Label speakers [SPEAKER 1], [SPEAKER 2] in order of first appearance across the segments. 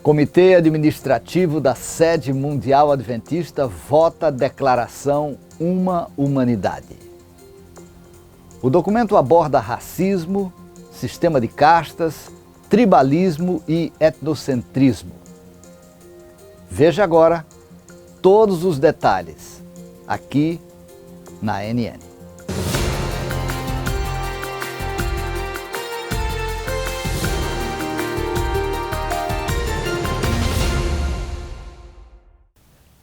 [SPEAKER 1] Comitê Administrativo da Sede Mundial Adventista vota a declaração Uma Humanidade. O documento aborda racismo, sistema de castas, tribalismo e etnocentrismo. Veja agora todos os detalhes aqui na ANN.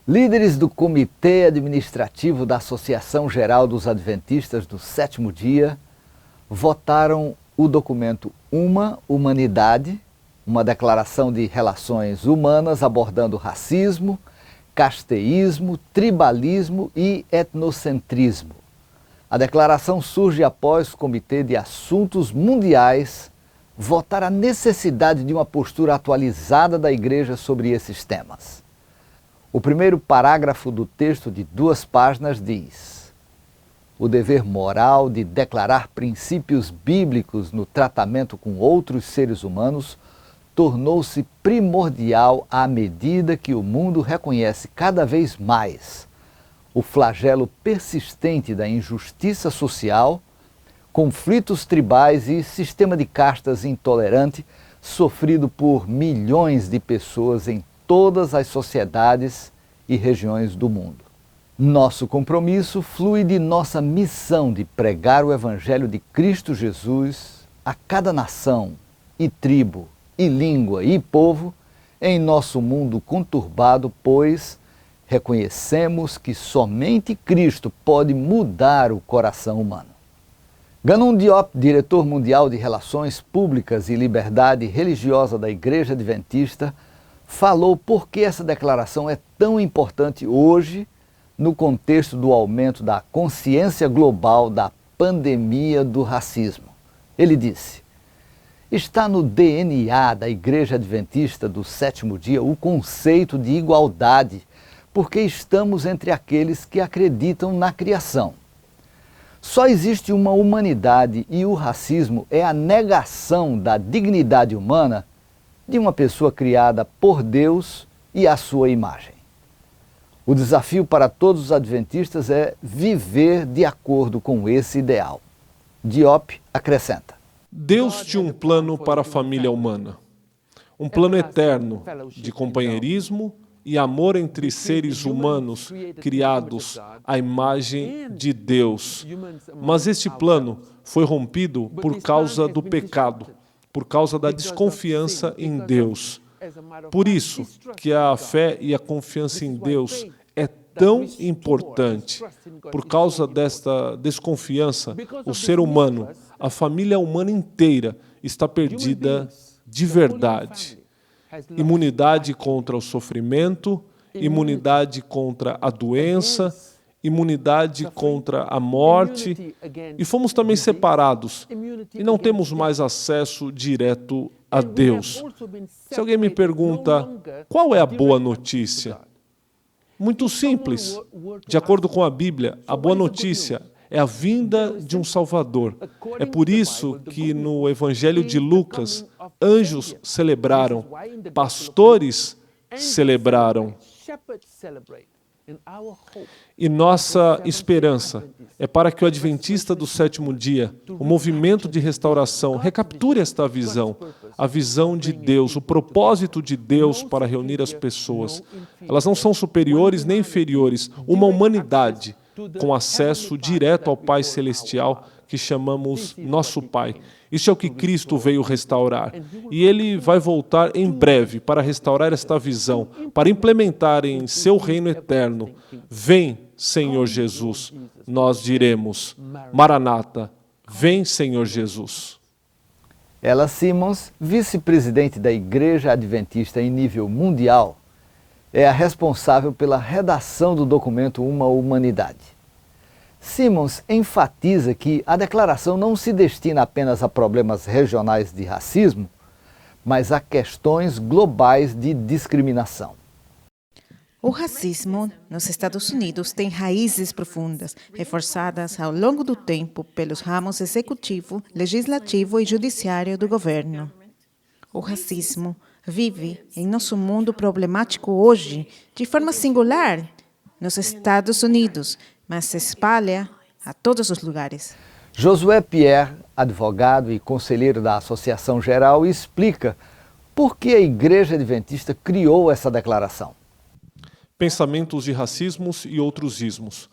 [SPEAKER 1] Líderes do Comitê Administrativo da Associação Geral dos Adventistas do Sétimo Dia votaram o documento Uma Humanidade, uma declaração de relações humanas abordando racismo, casteísmo, tribalismo e etnocentrismo. A declaração surge após o Comitê de Assuntos Mundiais votar a necessidade de uma postura atualizada da Igreja sobre esses temas. O primeiro parágrafo do texto de 2 páginas diz: o dever moral de declarar princípios bíblicos no tratamento com outros seres humanos tornou-se primordial à medida que o mundo reconhece cada vez mais o flagelo persistente da injustiça social, conflitos tribais e sistema de castas intolerante sofrido por milhões de pessoas em todas as sociedades e regiões do mundo. Nosso compromisso flui de nossa missão de pregar o Evangelho de Cristo Jesus a cada nação e tribo e língua e povo em nosso mundo conturbado, pois reconhecemos que somente Cristo pode mudar o coração humano. Gannon Diop, diretor mundial de Relações Públicas e Liberdade Religiosa da Igreja Adventista, falou por que essa declaração é tão importante hoje no contexto do aumento da consciência global da pandemia do racismo. Ele disse: está no DNA da Igreja Adventista do Sétimo Dia o conceito de igualdade, porque estamos entre aqueles que acreditam na criação. Só existe uma humanidade e o racismo é a negação da dignidade humana de uma pessoa criada por Deus e à sua imagem. O desafio para todos os adventistas é viver de acordo com esse ideal. Diop acrescenta:
[SPEAKER 2] Deus tinha um plano para a família humana, um plano eterno de companheirismo e amor entre seres humanos criados à imagem de Deus. Mas este plano foi rompido por causa do pecado, por causa da desconfiança em Deus. Por isso que a fé e a confiança em Deus é tão importante. Por causa desta desconfiança, o ser humano, a família humana inteira está perdida de verdade. Imunidade contra o sofrimento, imunidade contra a doença, imunidade contra a morte, e fomos também separados, e não temos mais acesso direto a Deus. Se alguém me pergunta, qual é a boa notícia? Muito simples. De acordo com a Bíblia, a boa notícia é a vinda de um Salvador. É por isso que no Evangelho de Lucas, anjos celebraram, pastores celebraram. E nossa esperança é para que o Adventista do Sétimo Dia, o movimento de restauração, recapture esta visão, a visão de Deus, o propósito de Deus para reunir as pessoas. Elas não são superiores nem inferiores, uma humanidade com acesso direto ao Pai Celestial, que chamamos nosso Pai. Isso é o que Cristo veio restaurar. E Ele vai voltar em breve para restaurar esta visão, para implementar em seu reino eterno. Vem, Senhor Jesus. Nós diremos, Maranata, vem, Senhor Jesus.
[SPEAKER 1] Ella Simmons, vice-presidente da Igreja Adventista em nível mundial, é a responsável pela redação do documento Uma Humanidade. Simmons enfatiza que a declaração não se destina apenas a problemas regionais de racismo, mas a questões globais de discriminação.
[SPEAKER 3] O racismo nos Estados Unidos tem raízes profundas, reforçadas ao longo do tempo pelos ramos executivo, legislativo e judiciário do governo. O racismo vive em nosso mundo problemático hoje, de forma singular, nos Estados Unidos, mas se espalha a todos os lugares.
[SPEAKER 1] Josué Pierre, advogado e conselheiro da Associação Geral, explica por que a Igreja Adventista criou essa declaração.
[SPEAKER 2] Pensamentos de racismos e outros ismos.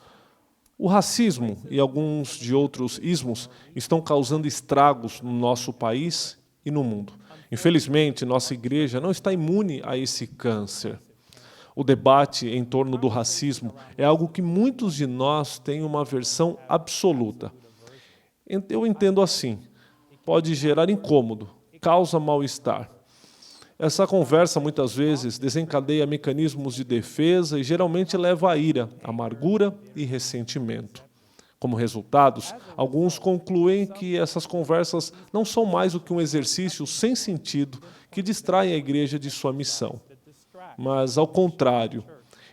[SPEAKER 2] O racismo e alguns de outros ismos estão causando estragos no nosso país e no mundo. Infelizmente, nossa igreja não está imune a esse câncer. O debate em torno do racismo é algo que muitos de nós têm uma aversão absoluta. Eu entendo assim, pode gerar incômodo, causa mal-estar. Essa conversa muitas vezes desencadeia mecanismos de defesa e geralmente leva a ira, amargura e ressentimento. Como resultados, alguns concluem que essas conversas não são mais do que um exercício sem sentido que distrai a igreja de sua missão. Mas, ao contrário,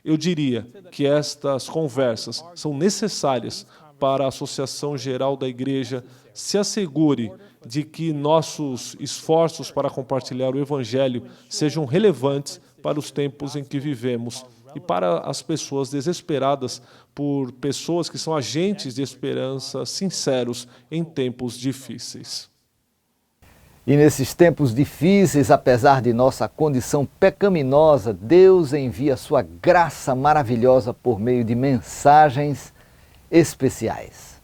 [SPEAKER 2] eu diria que estas conversas são necessárias para a Associação Geral da Igreja se assegure de que nossos esforços para compartilhar o Evangelho sejam relevantes para os tempos em que vivemos e para as pessoas desesperadas por pessoas que são agentes de esperança sinceros em tempos difíceis.
[SPEAKER 1] E nesses tempos difíceis, apesar de nossa condição pecaminosa, Deus envia sua graça maravilhosa por meio de mensagens especiais.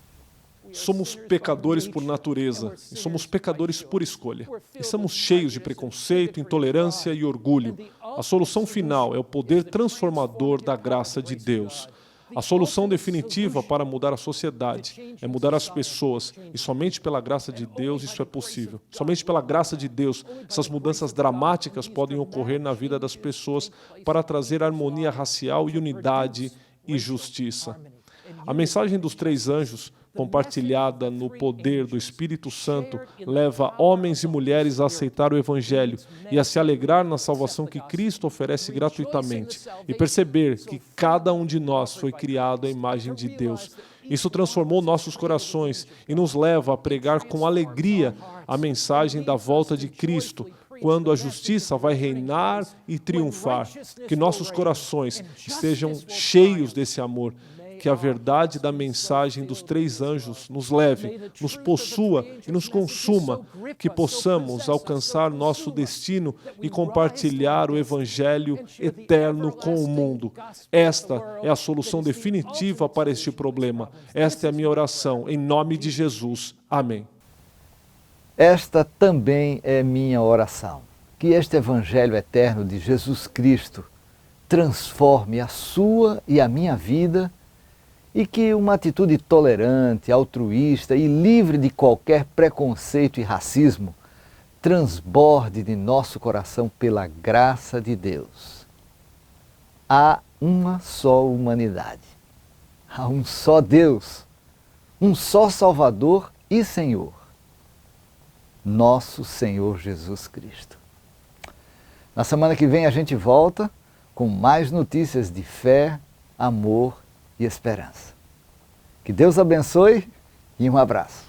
[SPEAKER 2] Somos pecadores por natureza e somos pecadores por escolha. Estamos cheios de preconceito, intolerância e orgulho. A solução final é o poder transformador da graça de Deus. A solução definitiva para mudar a sociedade é mudar as pessoas, e somente pela graça de Deus isso é possível. Somente pela graça de Deus essas mudanças dramáticas podem ocorrer na vida das pessoas para trazer harmonia racial e unidade e justiça. A mensagem dos 3 anjos, compartilhada no poder do Espírito Santo, leva homens e mulheres a aceitar o Evangelho e a se alegrar na salvação que Cristo oferece gratuitamente e perceber que cada um de nós foi criado à imagem de Deus. Isso transformou nossos corações e nos leva a pregar com alegria a mensagem da volta de Cristo, quando a justiça vai reinar e triunfar. Que nossos corações estejam cheios desse amor. Que a verdade da mensagem dos 3 anjos nos leve, nos possua e nos consuma, que possamos alcançar nosso destino e compartilhar o Evangelho eterno com o mundo. Esta é a solução definitiva para este problema. Esta é a minha oração, em nome de Jesus. Amém.
[SPEAKER 1] Esta também é minha oração. Que este Evangelho eterno de Jesus Cristo transforme a sua e a minha vida e que uma atitude tolerante, altruísta e livre de qualquer preconceito e racismo transborde de nosso coração pela graça de Deus. Há uma só humanidade, há um só Deus, um só Salvador e Senhor, nosso Senhor Jesus Cristo. Na semana que vem a gente volta com mais notícias de fé, amor e esperança. Que Deus abençoe e um abraço.